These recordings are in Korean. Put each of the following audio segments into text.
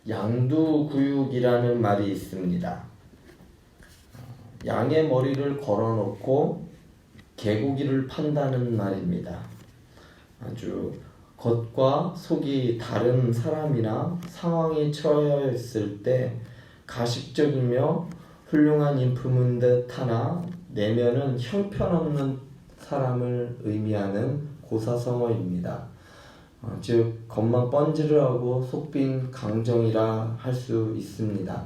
양두구육이라는 말이 있습니다. 양의 머리를 걸어놓고 개고기를 판다는 말입니다. 아주 겉과 속이 다른 사람이나 상황에 처해 있을 때 가식적이며 훌륭한 인품인 듯 하나 내면은 형편없는 사람을 의미하는 고사성어입니다. 즉 겉만 번지르하고 속빈 강정이라 할 수 있습니다.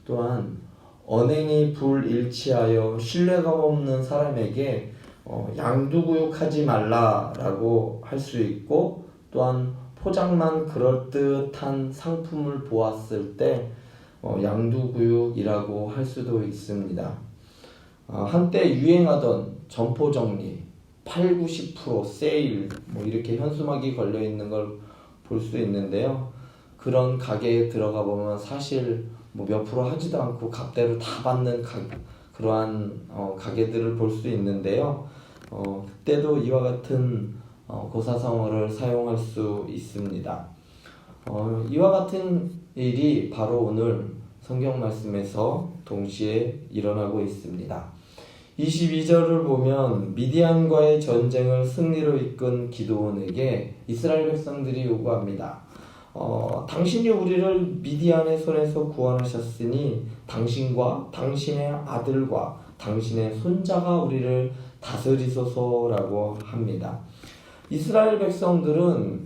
또한 언행이 불일치하여 신뢰감 없는 사람에게 양두구육하지 말라라고 할 수 있고, 또한 포장만 그럴듯한 상품을 보았을 때 양두구육이라고 할 수도 있습니다. 한때 유행하던 점포정리 8, 90% 세일 이렇게 현수막이 걸려 있는 걸 볼 수 있는데요. 그런 가게에 들어가 보면 사실 몇 프로 하지도 않고 값대로 다 받는 그러한 가게들을 볼 수 있는데요. 그때도 이와 같은 고사성어를 사용할 수 있습니다. 이와 같은 일이 바로 오늘 성경 말씀에서 동시에 일어나고 있습니다. 22절을 보면 미디안과의 전쟁을 승리로 이끈 기드온에게 이스라엘 백성들이 요구합니다. 당신이 우리를 미디안의 손에서 구원하셨으니 당신과 당신의 아들과 당신의 손자가 우리를 다스리소서라고 합니다. 이스라엘 백성들은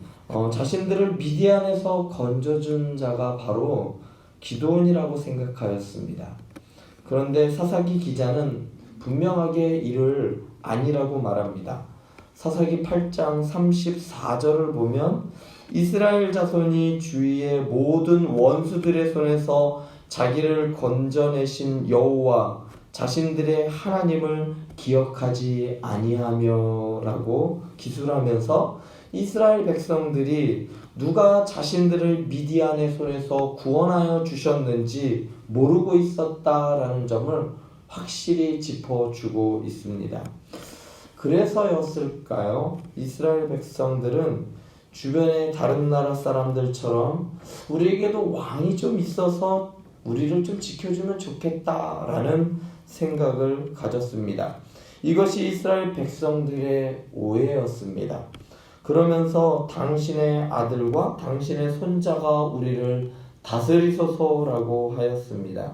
자신들을 미디안에서 건져준 자가 바로 기드온이라고 생각하였습니다. 그런데 사사기 기자는 분명하게 이를 아니라고 말합니다. 사사기 8장 34절을 보면 이스라엘 자손이 주위의 모든 원수들의 손에서 자기를 건져내신 여호와 자신들의 하나님을 기억하지 아니하며 라고 기술하면서 이스라엘 백성들이 누가 자신들을 미디안의 손에서 구원하여 주셨는지 모르고 있었다라는 점을 확실히 짚어주고 있습니다. 그래서였을까요? 이스라엘 백성들은 주변의 다른 나라 사람들처럼 우리에게도 왕이 좀 있어서 우리를 좀 지켜주면 좋겠다라는 생각을 가졌습니다. 이것이 이스라엘 백성들의 오해였습니다. 그러면서 당신의 아들과 당신의 손자가 우리를 다스리소서라고 하였습니다.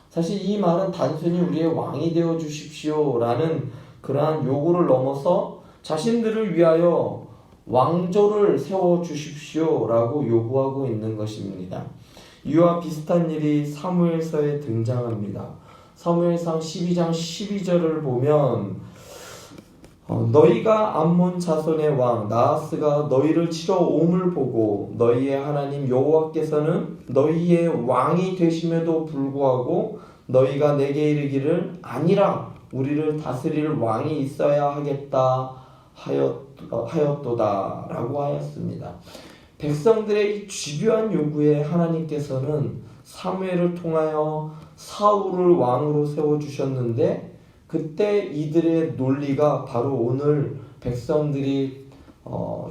사실 이 말은 단순히 우리의 왕이 되어 주십시오라는 그러한 요구를 넘어서 자신들을 위하여 왕조를 세워 주십시오라고 요구하고 있는 것입니다. 이와 비슷한 일이 사무엘서에 등장합니다. 사무엘상 12장 12절을 보면 너희가 암몬 자손의 왕 나하스가 너희를 치러 옴을 보고 너희의 하나님 여호와께서는 너희의 왕이 되심에도 불구하고 너희가 내게 이르기를 아니라 우리를 다스릴 왕이 있어야 하겠다 하였도다 라고 하였습니다. 백성들의 이 집요한 요구에 하나님께서는 사무엘을 통하여 사울을 왕으로 세워주셨는데 그때 이들의 논리가 바로 오늘 백성들이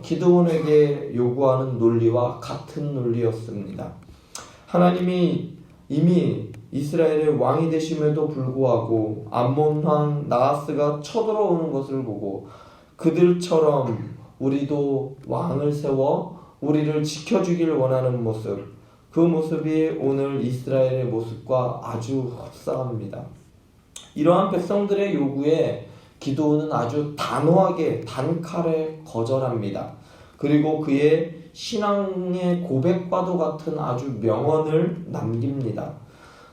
기드온에게 요구하는 논리와 같은 논리였습니다. 하나님이 이미 이스라엘의 왕이 되심에도 불구하고 암몬 왕 나하스가 쳐들어오는 것을 보고 그들처럼 우리도 왕을 세워 우리를 지켜주길 원하는 모습, 그 모습이 오늘 이스라엘의 모습과 아주 흡사합니다. 이러한 백성들의 요구에 기드온은 아주 단호하게 단칼에 거절합니다. 그리고 그의 신앙의 고백과도 같은 아주 명언을 남깁니다.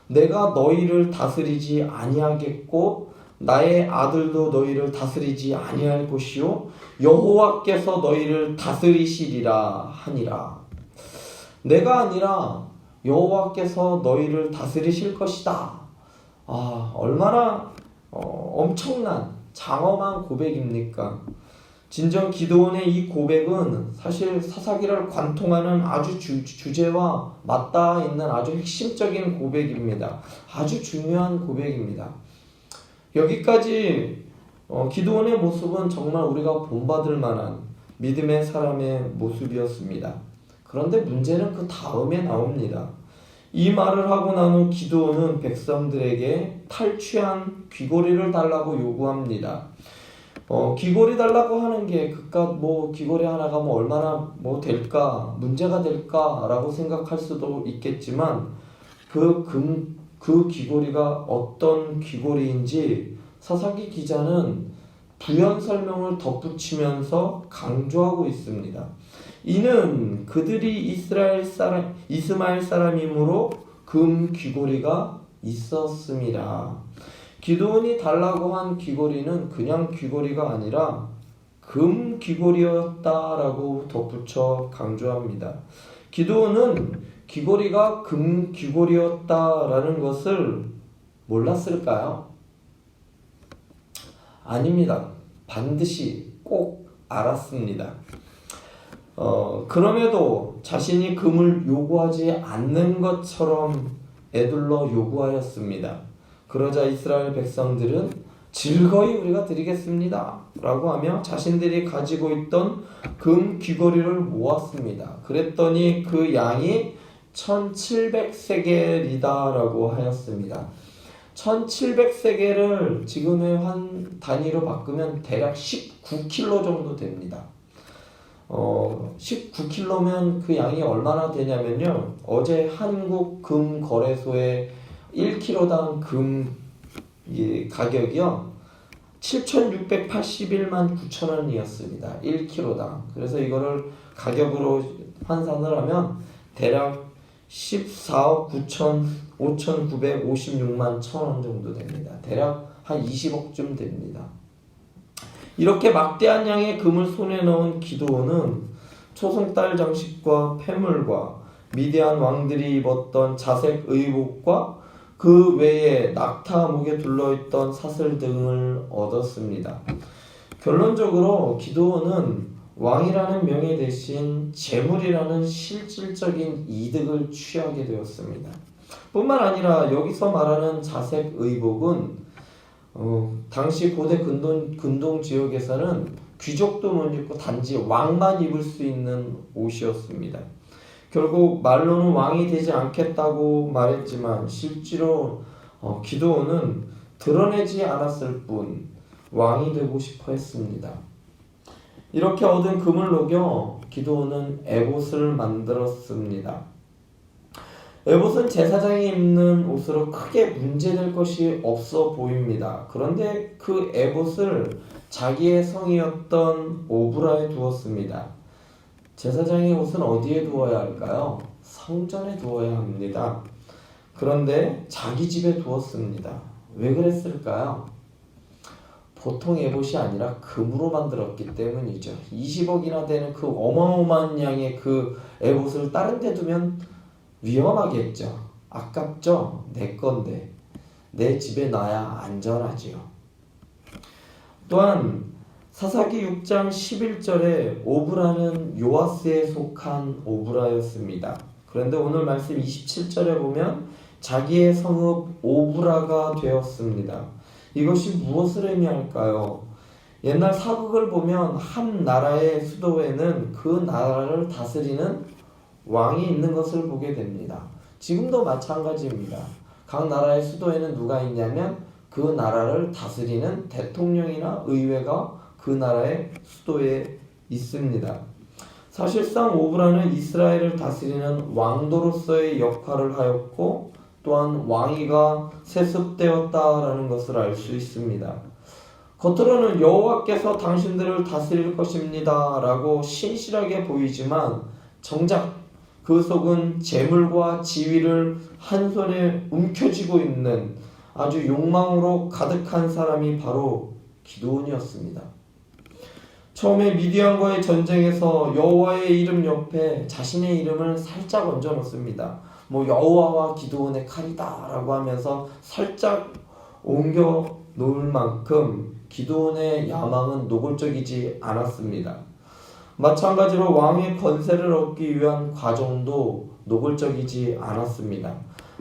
내가 너희를 다스리지 아니하겠고 나의 아들도 너희를 다스리지 아니할 것이요 여호와께서 너희를 다스리시리라 하니라. 내가 아니라 여호와께서 너희를 다스리실 것이다. 얼마나 엄청난 장엄한 고백입니까? 진정 기드온의 이 고백은 사실 사사기를 관통하는 아주 주제와 맞닿아 있는 아주 핵심적인 고백입니다. 아주 중요한 고백입니다. 여기까지 기드온의 모습은 정말 우리가 본받을 만한 믿음의 사람의 모습이었습니다. 그런데 문제는 그 다음에 나옵니다. 이 말을 하고 난 후 기드온은 백성들에게 탈취한 귀고리를 달라고 요구합니다. 귀고리 달라고 하는 게 그깟 귀고리 하나가 얼마나 될까, 문제가 될까라고 생각할 수도 있겠지만 그 귀고리가 어떤 귀고리인지 사사기 기자는 부연 설명을 덧붙이면서 강조하고 있습니다. 이는 그들이 이스마엘 사람이므로 금 귀고리가 있었음이라. 기드온이 달라고 한 귀고리는 그냥 귀고리가 아니라 금 귀고리였다라고 덧붙여 강조합니다. 기드온은 귀고리가 금 귀고리였다라는 것을 몰랐을까요? 아닙니다. 반드시 꼭 알았습니다. 그럼에도 자신이 금을 요구하지 않는 것처럼 에둘러 요구하였습니다. 그러자 이스라엘 백성들은 즐거이 우리가 드리겠습니다 라고 하며 자신들이 가지고 있던 금 귀고리를 모았습니다. 그랬더니 그 양이 1700세겔이다 라고 하였습니다. 1700세겔을 지금의 한 단위로 바꾸면 대략 19kg 정도 됩니다. 19kg면 그 양이 얼마나 되냐면요, 어제 한국 금 거래소에 1kg당 금 가격이요 7,681만 9천원이었습니다. 1kg당. 그래서 이거를 가격으로 환산을 하면 대략 14억 5,956만 1천원 정도 됩니다. 대략 한 20억쯤 됩니다. 이렇게 막대한 양의 금을 손에 넣은 기드온은 초승달 장식과 폐물과 미디안 왕들이 입었던 자색 의복과 그 외에 낙타 목에 둘러있던 사슬 등을 얻었습니다. 결론적으로 기드온은 왕이라는 명예 대신 재물이라는 실질적인 이득을 취하게 되었습니다. 뿐만 아니라 여기서 말하는 자색 의복은 당시 고대 근동 지역에서는 귀족도 못 입고 단지 왕만 입을 수 있는 옷이었습니다. 결국 말로는 왕이 되지 않겠다고 말했지만 실제로 기드온은 드러내지 않았을 뿐 왕이 되고 싶어 했습니다. 이렇게 얻은 금을 녹여 기드온은 에봇을 만들었습니다. 에봇은 제사장이 입는 옷으로 크게 문제될 것이 없어 보입니다. 그런데 그 에봇을 자기의 성이었던 오브라에 두었습니다. 제사장의 옷은 어디에 두어야 할까요? 성전에 두어야 합니다. 그런데 자기 집에 두었습니다. 왜 그랬을까요? 보통 에봇이 아니라 금으로 만들었기 때문이죠. 20억이나 되는 그 어마어마한 양의 그 에봇을 다른 데 두면 위험하겠죠. 아깝죠? 내 건데 내 집에 놔야 안전하지요. 또한 사사기 6장 11절에 오브라는 요아스에 속한 오브라였습니다. 그런데 오늘 말씀 27절에 보면 자기의 성읍 오브라가 되었습니다. 이것이 무엇을 의미할까요? 옛날 사극을 보면 한 나라의 수도에는 그 나라를 다스리는 왕이 있는 것을 보게 됩니다. 지금도 마찬가지입니다. 각 나라의 수도에는 누가 있냐면 그 나라를 다스리는 대통령이나 의회가 그 나라의 수도에 있습니다. 사실상 오브라는 이스라엘을 다스리는 왕도로서의 역할을 하였고 또한 왕위가 세습되었다라는 것을 알 수 있습니다. 겉으로는 여호와께서 당신들을 다스릴 것입니다 라고 신실하게 보이지만 정작 그 속은 재물과 지위를 한 손에 움켜쥐고 있는 아주 욕망으로 가득한 사람이 바로 기드온이었습니다. 처음에 미디안과의 전쟁에서 여호와의 이름 옆에 자신의 이름을 살짝 얹어 놓습니다. 여호와와 기드온의 칼이다 라고 하면서 살짝 옮겨 놓을 만큼 기드온의 야망은 노골적이지 않았습니다. 마찬가지로 왕의 권세를 얻기 위한 과정도 노골적이지 않았습니다.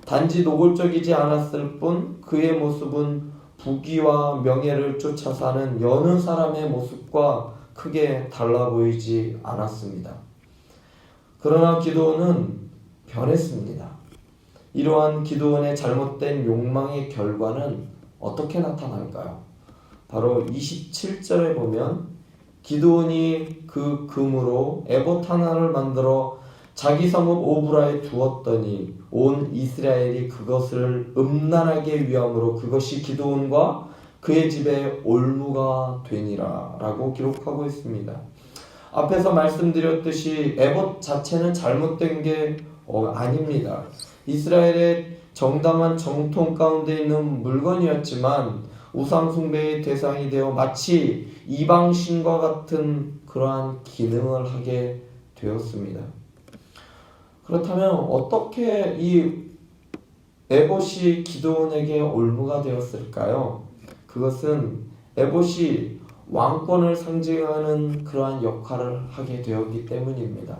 단지 노골적이지 않았을 뿐 그의 모습은 부귀와 명예를 쫓아 사는 여느 사람의 모습과 크게 달라 보이지 않았습니다. 그러나 기드온은 변했습니다. 이러한 기드온의 잘못된 욕망의 결과는 어떻게 나타날까요? 바로 27절에 보면 기드온이 그 금으로 에봇 하나를 만들어 자기 성읍 오브라에 두었더니 온 이스라엘이 그것을 음란하게 위함으로 그것이 기드온과 그의 집에 올무가 되니라 라고 기록하고 있습니다. 앞에서 말씀드렸듯이 에봇 자체는 잘못된 게 아닙니다. 이스라엘의 정당한 정통 가운데 있는 물건이었지만 우상 숭배의 대상이 되어 마치 이방신과 같은 그러한 기능을 하게 되었습니다. 그렇다면 어떻게 이 에봇이 기드온에게 올무가 되었을까요? 그것은 에봇이 왕권을 상징하는 그러한 역할을 하게 되었기 때문입니다.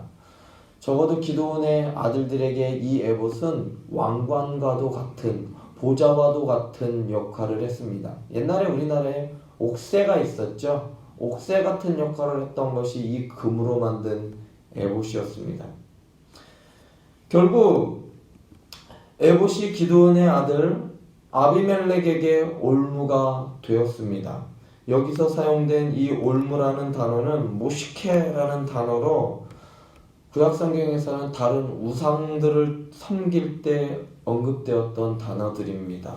적어도 기드온의 아들들에게 이 에봇은 왕관과도 같은, 보좌와도 같은 역할을 했습니다. 옛날에 우리나라에 옥새가 있었죠. 옥새 같은 역할을 했던 것이 이 금으로 만든 에봇이었습니다. 결국 에봇이 기드온의 아들 아비멜렉에게 올무가 되었습니다. 여기서 사용된 이 올무라는 단어는 모시케라는 단어로 구약성경에서는 다른 우상들을 섬길 때 언급되었던 단어들입니다.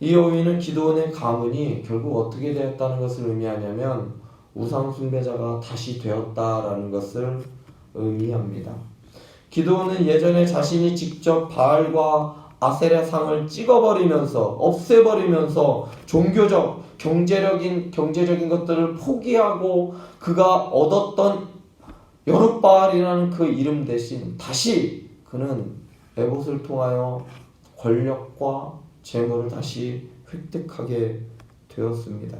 이 어휘는 기드온의 가문이 결국 어떻게 되었다는 것을 의미하냐면 우상 숭배자가 다시 되었다라는 것을 의미합니다. 기드온은 예전에 자신이 직접 바알과 아세라 상을 찍어버리면서 없애버리면서 종교적, 경제적인 것들을 포기하고 그가 얻었던 여룻바알이라는 그 이름 대신 다시 그는 에봇을 통하여 권력과 재물을 다시 획득하게 되었습니다.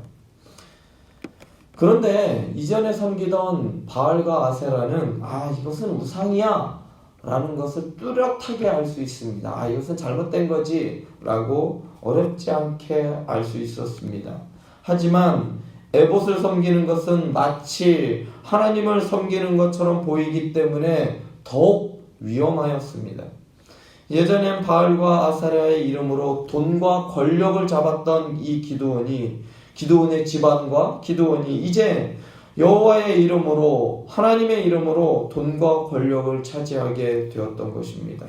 그런데 이전에 섬기던 바알과 아세라는 이것은 우상이야 라는 것을 뚜렷하게 알 수 있습니다. 이것은 잘못된 거지 라고 어렵지 않게 알 수 있었습니다. 하지만 에봇을 섬기는 것은 마치 하나님을 섬기는 것처럼 보이기 때문에 더욱 위험하였습니다. 예전엔 바알과 아세라의 이름으로 돈과 권력을 잡았던 이 기드온의 집안과 기드온이 이제 여호와의 이름으로, 하나님의 이름으로 돈과 권력을 차지하게 되었던 것입니다.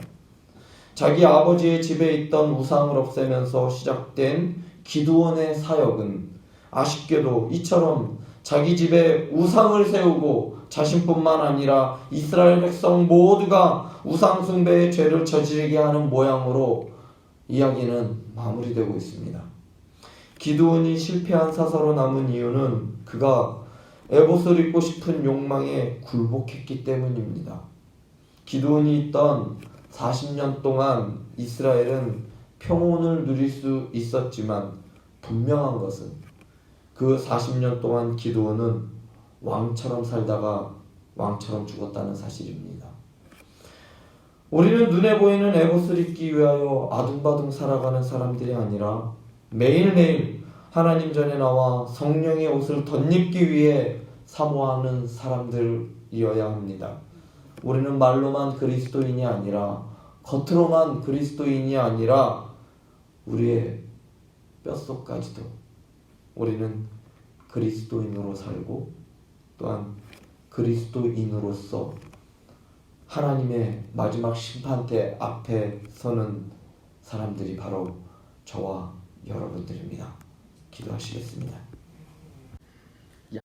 자기 아버지의 집에 있던 우상을 없애면서 시작된 기드온의 사역은 아쉽게도 이처럼 자기 집에 우상을 세우고 자신뿐만 아니라 이스라엘 백성 모두가 우상 숭배의 죄를 저지르게 하는 모양으로 이야기는 마무리되고 있습니다. 기드온이 실패한 사사로 남은 이유는 그가 에봇을 입고 싶은 욕망에 굴복했기 때문입니다. 기드온이 있던 40년 동안 이스라엘은 평온을 누릴 수 있었지만 분명한 것은 그 40년 동안 기드온은 왕처럼 살다가 왕처럼 죽었다는 사실입니다. 우리는 눈에 보이는 에봇을 입기 위하여 아둥바둥 살아가는 사람들이 아니라 매일매일 하나님 전에 나와 성령의 옷을 덧입기 위해 사모하는 사람들이어야 합니다. 우리는 말로만 그리스도인이 아니라 겉으로만 그리스도인이 아니라 우리의 뼛속까지도 우리는 그리스도인으로 살고 또한 그리스도인으로서 하나님의 마지막 심판대 앞에 서는 사람들이 바로 저와 여러분들입니다. 기도하시겠습니다.